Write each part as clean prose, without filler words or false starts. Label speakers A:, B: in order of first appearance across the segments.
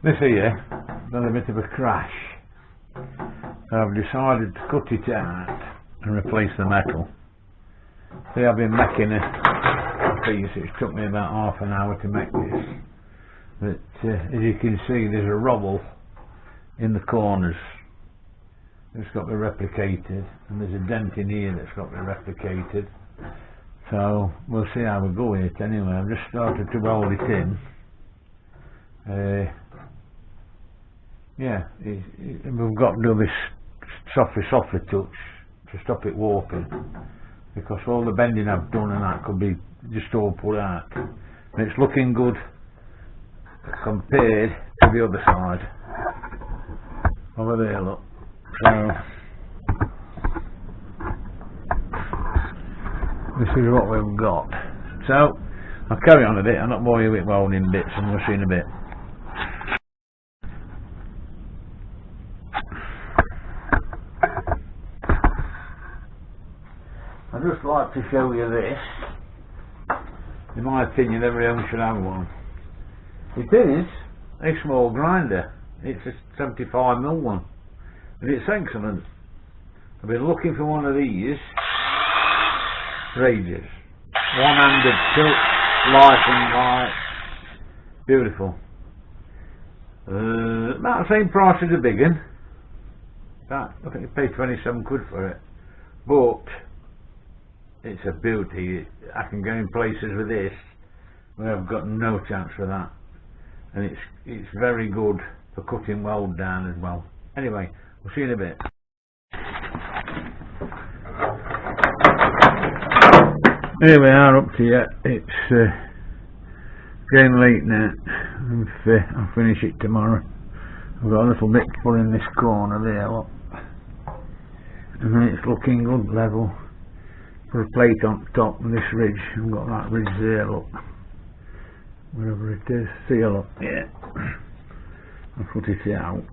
A: This here had a bit of a crash, so I've decided to cut it out and replace the metal. See, I've been making a piece. It took me about half an hour to make this, but as you can see, there's a rubble in the corners. It's got to be replicated, and there's a dent in here that's got to be replicated. So we'll see how we go with it. Anyway, I've just started to weld it in. Yeah, we've got to do this softly touch to stop it warping, because all the bending I've done and that could be just all put out, and it's looking good compared to the other side over there. Look, so this is what we've got. So I'll carry on a bit. I'll not bore you with welding bits, and we'll see in a bit. I'd just like to show you this. In my opinion, every home should have one. It is a small grinder. It's a 75mm one, and it's excellent. I've been looking for one of these for ages. One-handed tilt, light and light, beautiful. About the same price as a big one. I think you paid 27 quid for it, but it's a beauty. I can go in places with this where I've got no chance for that, and it's very good for cutting weld down as well. Anyway, we'll see you in a bit. Here we are up to it. It's getting late now. I'll finish it tomorrow. I've got a little bit to put in this corner there, look, and then it's looking good level. Put a plate on top of this ridge. I've got that ridge there, look, wherever it is. See, look, yeah. I'll put it out.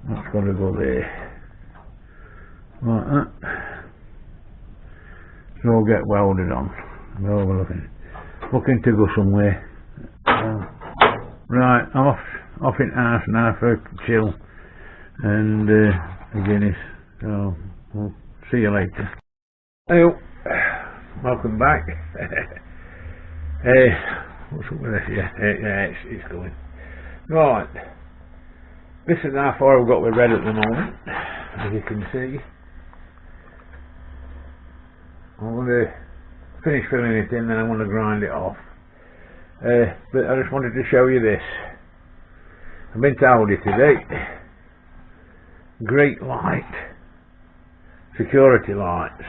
A: That's got to go there, like that. So I'll get welded on. Looking to go somewhere. Right, I'm off in house now for a chill and a Guinness. So we'll see you later. Hello, welcome back. What's up with this? Yeah, it's going. Right, this is how far I've got with red at the moment, as you can see. I'm going to finish filling it in, then I'm going to grind it off. But I just wanted to show you this. I've been to Aldi today. Great light, security lights.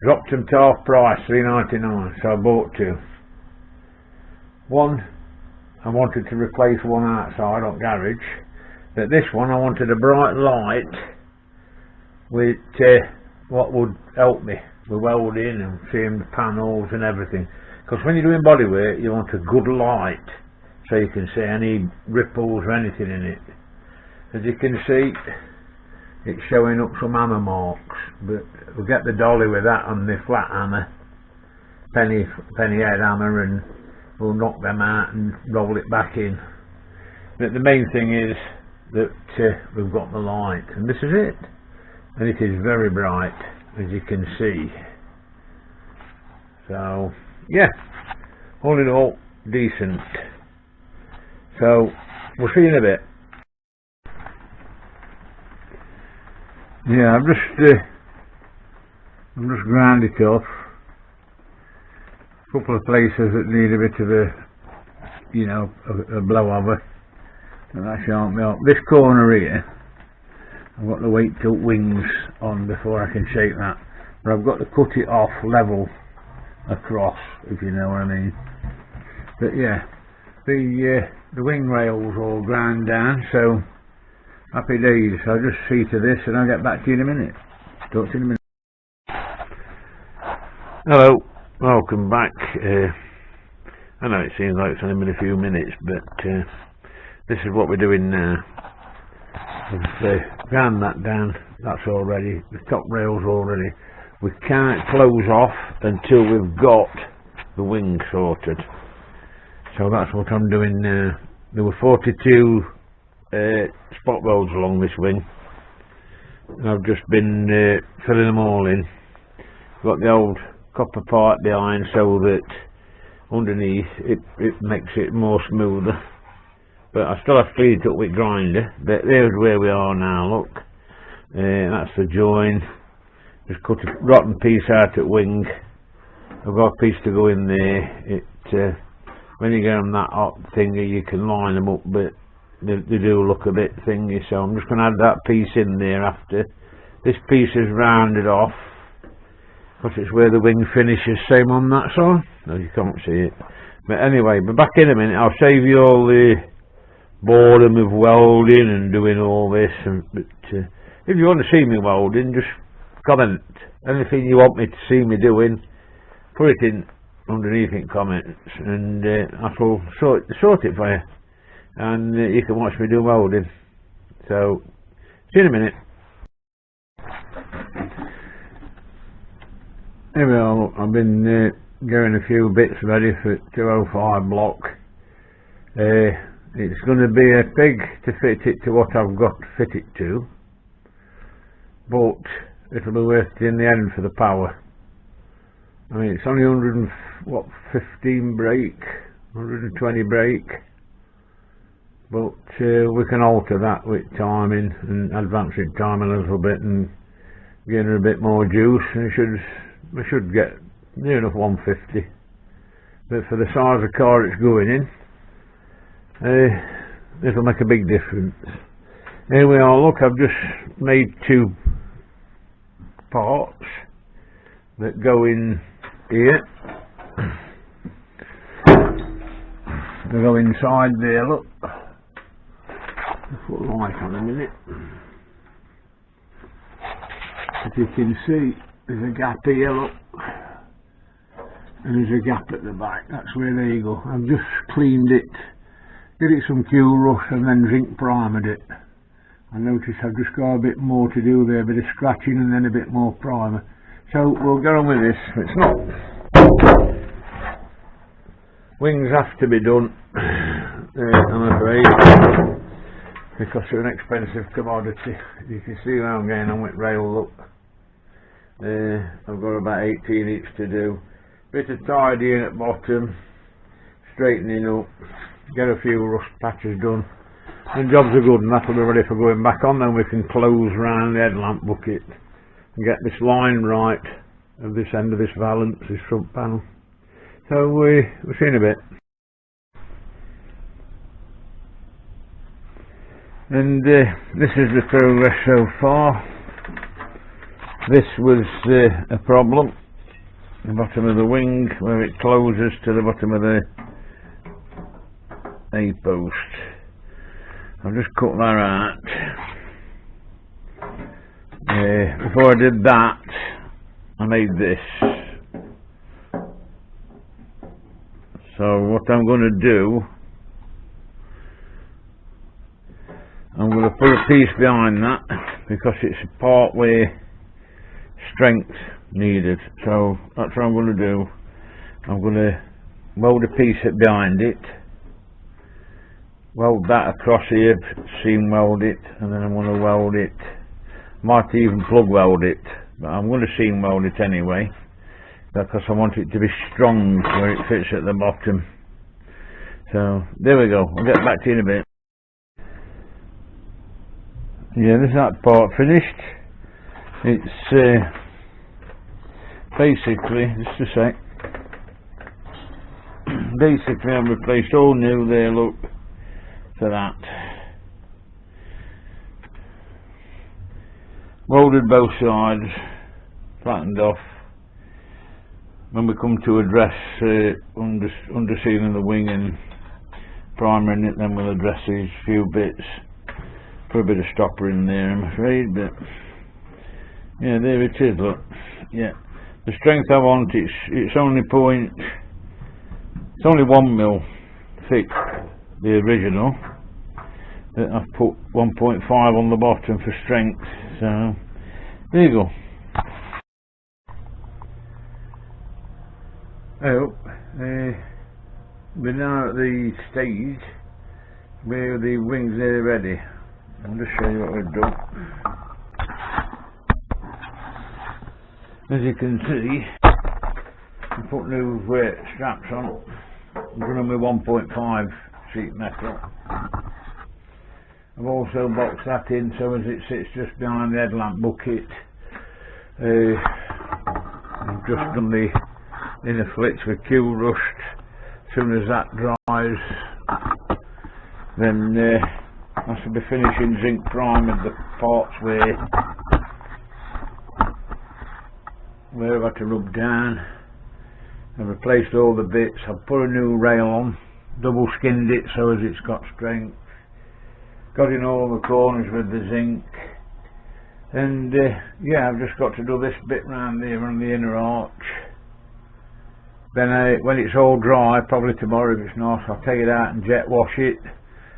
A: Dropped them to half price, £3.99, so I bought two. One, I wanted to replace one outside on garage, but this one I wanted a bright light with what would help me with welding and seeing the panels and everything. Because when you're doing bodywork, you want a good light so you can see any ripples or anything in it. As you can see, it's showing up some hammer marks, but we'll get the dolly with that on the flat hammer, penny head hammer, and we'll knock them out and roll it back in. But the main thing is that we've got the light, and this is it, and it is very bright, as you can see. So yeah, all in all, decent. So we'll see you in a bit. Yeah, I've just ground it off. A couple of places that need a bit of a blow over, and that shan't me up. This corner here, I've got to wait till wings on before I can shape that, but I've got to cut it off level across, if you know what I mean. But yeah, the wing rails all ground down, so happy days. I'll just see to this and I'll get back to you in a minute. Talk to you in a minute. Hello, welcome back. I know it seems like it's only been a few minutes, but this is what we're doing now. I've ground that down, that's all ready. The top rail's all ready. We can't close off until we've got the wing sorted. So that's what I'm doing now. There were 42 spot welds along this wing, and I've just been filling them all in. Got the old copper pipe behind so that underneath it makes it more smoother, but I still have to feed it up with grinder. But there's where we are now, look. That's the join. Just cut a rotten piece out at wing. I've got a piece to go in there. When you get them that hot thingy, you can line them up, but they do look a bit thingy, so I'm just going to add that piece in there after. This piece is rounded off, because it's where the wing finishes, same on that side. No, you can't see it. But anyway, be back in a minute. I'll save you all the boredom of welding and doing all this. But if you want to see me welding, just comment. Anything you want me to see me doing, put it in underneath in comments, and I will sort it for you, and you can watch me do welding. So see you in a minute. Here we are. I've been getting a few bits ready for 205 block. It's going to be a pig to fit it to what I've got to fit it to, but it'll be worth it in the end for the power. I mean, it's only 15 brake, 120 brake, but we can alter that with timing and advancing time a little bit and give it a bit more juice, and we should get near enough 150. But for the size of car it's going in, it'll make a big difference. Here we are. Look, I've just made two parts that go in here. They go inside there, look. I'll put the light on a minute. As you can see, there's a gap here, look. And there's a gap at the back. That's where they go. I've just cleaned it, did it some Q-Rush and then zinc primered it. I noticed I've just got a bit more to do there, a bit of scratching and then a bit more primer. So we'll get on with this. It's not. Wings have to be done, I'm afraid, because they're an expensive commodity. You can see where I'm going on with rail, look. I've got about 18 each to do. Bit of tidying at bottom, straightening up, get a few rust patches done. The jobs are good, and that'll be ready for going back on. Then we can close round the headlamp bucket and get this line right of this end of this valance, this front panel. So we'll see in a bit. And this is the progress so far. This was a problem, the bottom of the wing where it closes to the bottom of the A-post. I've just cut that out. Before I did that, I made this. So what I'm going to do, I'm going to put a piece behind that, because it's a part where strength needed. So that's what I'm going to do. I'm going to weld a piece behind it, weld that across here, seam weld it, and then I'm going to weld it. Might even plug weld it, but I'm going to seam weld it anyway, because I want it to be strong where it fits at the bottom. So there we go. I'll get back to you in a bit. Yeah, this is that part finished. It's basically, just a sec. Basically, I've replaced all new there, look, for that. Welded both sides, flattened off. When we come to address undersealing the wing and primering it, then we'll address these few bits. Put a bit of stopper in there, I'm afraid, but yeah, there it is, look. Yeah, the strength I want, it's only 1 mil thick, the original. I've put 1.5 on the bottom for strength, so there you go. we're now at the stage where the wings are ready. I'll just show you what we've done. As you can see, I put new straps on. I'm done them with 1.5 sheet metal. I've also boxed that in so as it sits just behind the headlamp bucket. I've just done the inner flits with Q rust. As soon as that dries, then I shall be finishing zinc prime of the parts where I've had to rub down. I've replaced all the bits. I've put a new rail on, double skinned it so as it's got strength. Got in all the corners with the zinc, and yeah, I've just got to do this bit round here on the inner arch. Then when it's all dry, probably tomorrow if it's nice, I'll take it out and jet wash it,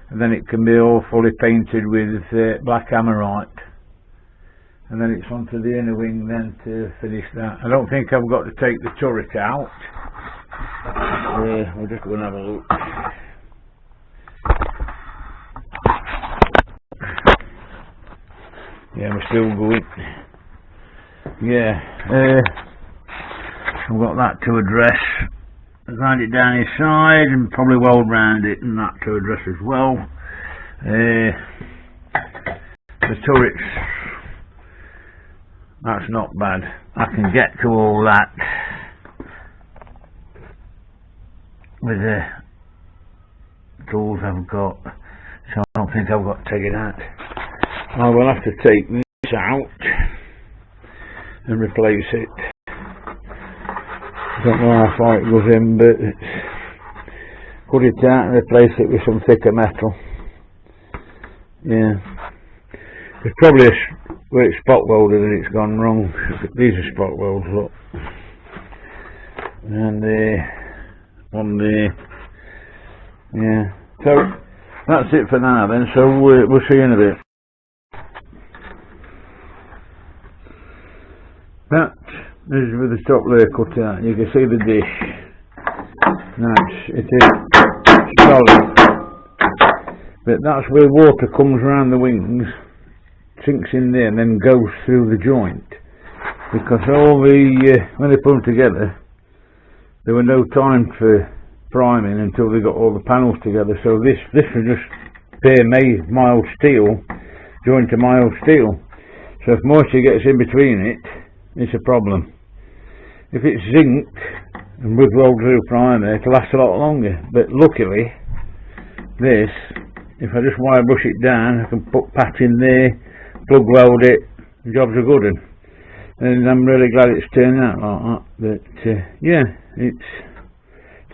A: and then it can be all fully painted with black hammerite, and then it's onto the inner wing then to finish that. I don't think I've got to take the turret out. We'll just go and have a look. Yeah, we're still going. Yeah, I've got that to address. I'll grind it down his side and probably weld round it and that to address as well. The turrets, that's not bad. I can get to all that with the tools I've got, so I don't think I've got to take it out. I will have to take this out and replace it. I don't know how far it goes in, but put it out and replace it with some thicker metal. Yeah, it's probably where it's spot welded and it's gone wrong. These are spot welds, look, and on there. Yeah, so that's it for now then. So we'll see you in a bit. That is with the top layer cut out. You can see the dish. It is solid, but that's where water comes around the wings, sinks in there, and then goes through the joint. Because all the when they put them together, there was no time for priming until they got all the panels together. So this was just bare mild steel, joined to mild steel. So if moisture gets in between it, it's a problem. If it's zinc and with weld through primer, it'll last a lot longer. But luckily, this, if I just wire brush it down, I can put patch in there, plug weld it, the job's a good one. And I'm really glad it's turned out like that. But yeah, it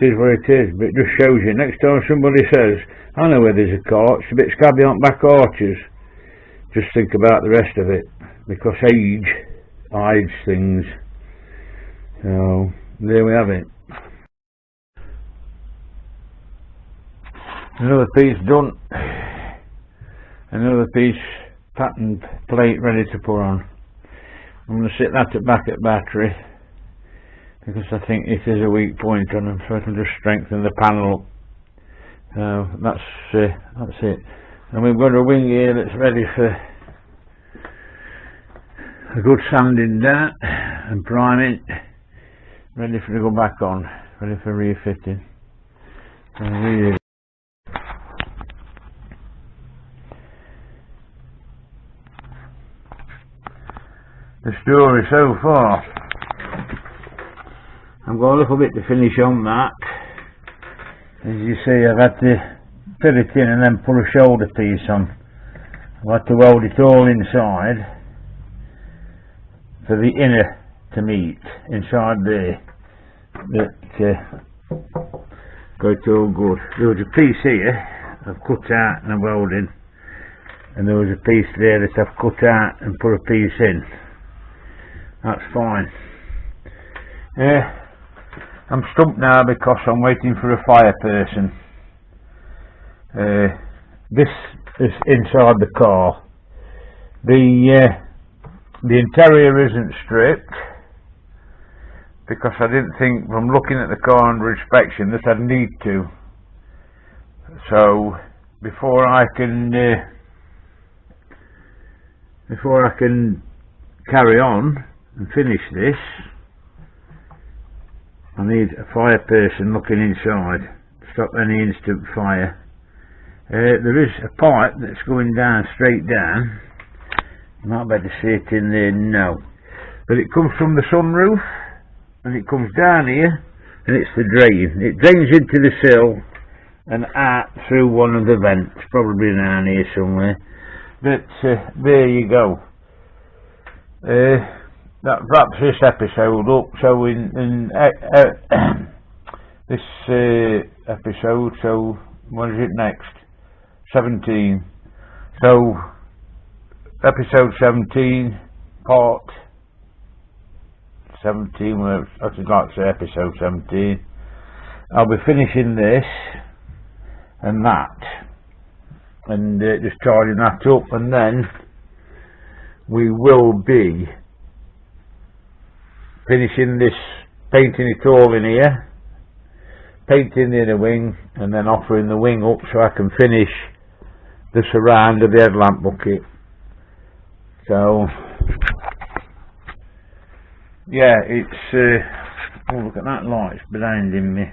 A: is what it is. But it just shows you, next time somebody says, I know where there's a car, it's a bit scabby on back arches, just think about the rest of it, because age hides things. So there we have it. Another piece done. Another piece pattern plate ready to put on. I'm going to sit that back at battery because I think it is a weak point on them, so I can just strengthen the panel up. So that's it. And we've got a wing here that's ready for a good sanding down and priming, ready for to go back on, ready for refitting. So here you go. The story so far, I've got a little bit to finish on that. As you see, I've had to fit it in and then put a shoulder piece on. I've had to weld it all inside for the inner to meet inside there. But got it all good. There was a piece here I've cut out and I'm welding, and there was a piece there that I've cut out and put a piece in. That's fine. I'm stumped now because I'm waiting for a fire person. This is inside the car. The interior isn't stripped. because I didn't think from looking at the car under inspection that I'd need to. So before I can carry on and finish this, I need a fire person looking inside to stop any instant fire. There is a pipe that's going down, straight down. You might better see it in there now. But it comes from the sunroof and it comes down here and it's the drain. It drains into the sill and out through one of the vents, probably down here somewhere. But there you go. That wraps this episode up. So in this episode, so what is it next? 17. So episode 17, part 17. Well, I should like to say episode 17. I'll be finishing this and that, and just charging that up, and then we will be finishing this, painting it all in here, painting the inner wing, and then offering the wing up so I can finish the surround of the headlamp bucket. So yeah, it's oh, look at that light, it's blinding me.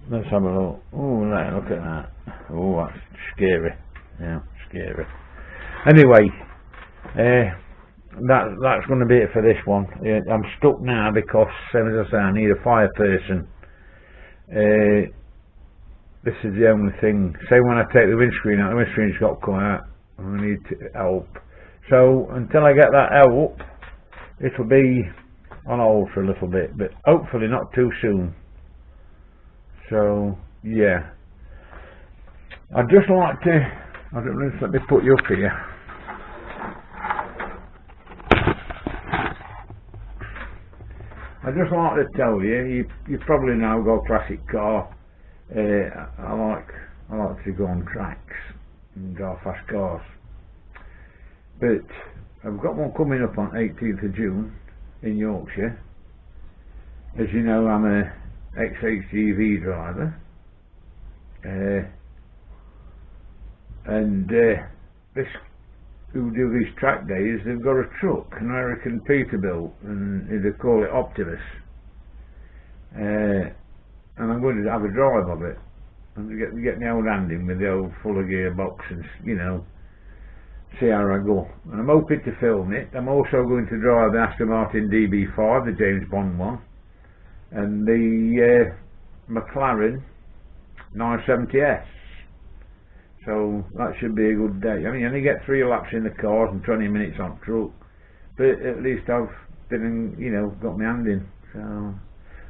A: Let's have a look. Oh, look at that. Oh, that's scary. Yeah, scary. Anyway, that's going to be it for this one. I'm stuck now because, same as I say, I need a fire person. This is the only thing. Say when I take the windscreen out, the windscreen's got to come out. I need help. So until I get that help, it'll be on hold for a little bit, but hopefully not too soon. So yeah, I'd just like to, I don't know, let me put you up here. I'd just like to tell you, you probably know, go classic car. I like to go on tracks and drive fast cars. But I've got one coming up on 18th of June in Yorkshire. As you know, I'm a ex-HGV driver. And this who do these track days, they've got a truck, an American Peterbilt, and they call it Optimus. And I'm going to have a drive of it. I'm going to get my old hand in with the old fuller gearbox and, you know, see how I go. And I'm hoping to film it. I'm also going to drive the Aston Martin DB5, the James Bond one, and the McLaren 970S. So that should be a good day. I mean, you only get 3 laps in the cars and 20 minutes on truck, but at least I've been, you know, got my hand in. So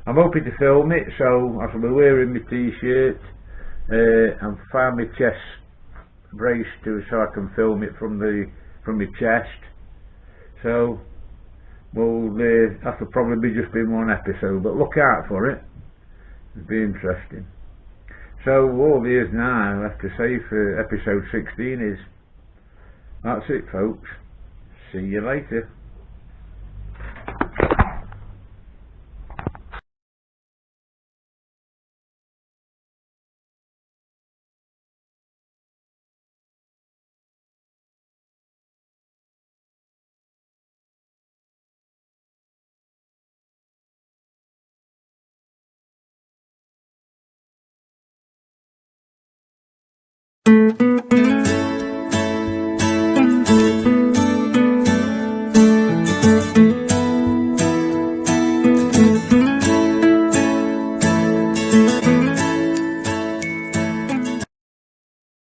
A: I'm hoping to film it. So I shall be wearing my t-shirt. I've found my chest brace too, so I can film it from my chest. So that'll probably be just been one episode, but look out for it. It'll be interesting. So all there is now left to say for episode 16 is, that's it folks, see you later.